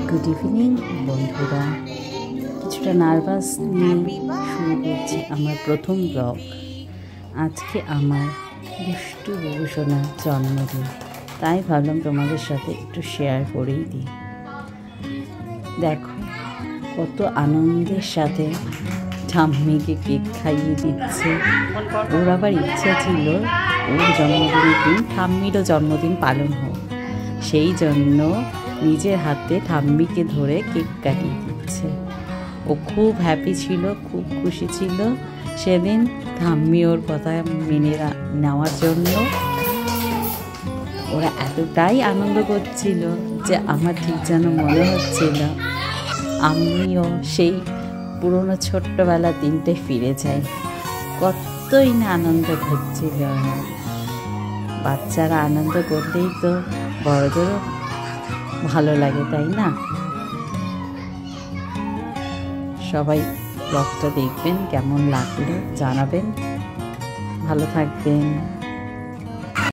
Good evening বন্ধুরা, কিছুটা nervous নিয়ে শুরু করছি আমার প্রথম ব্লগ। আজকে আমার দুষ্টু ভূষণার জন্মদিন, তাই ভাবলাম তোমাদের সাথে একটু শেয়ার করেই দিই। দেখো কত আনন্দের সাথে ঠাম্মিকে কেক খাইয়ে দিচ্ছে। ওর আবার ইচ্ছা ছিল ওর জন্মদিনের দিন ঠাম্মিরও জন্মদিন পালন হোক, সেই জন্য নিজের হাতে ঠাম্মিকে ধরে কেক কাটিয়ে দিচ্ছে। ও খুব হ্যাপি ছিল, খুব খুশি ছিল সেদিন ঠাম্মি ওর কথা মেনে নেওয়ার জন্য। ওরা এতটাই আনন্দ করছিল যে আমার ঠিক যেন মনে হচ্ছিল আমিও সেই পুরনো ছোট্টবেলার দিনটায় ফিরে যাই। কতই না আনন্দ হচ্ছিল। বাচ্চারা আনন্দ করলেই তো বড়দেরও ভালো লাগে, তাই না? সবাই ব্লগটা দেখবেন, কেমন লাগলো জানাবেন। ভালো থাকবেন।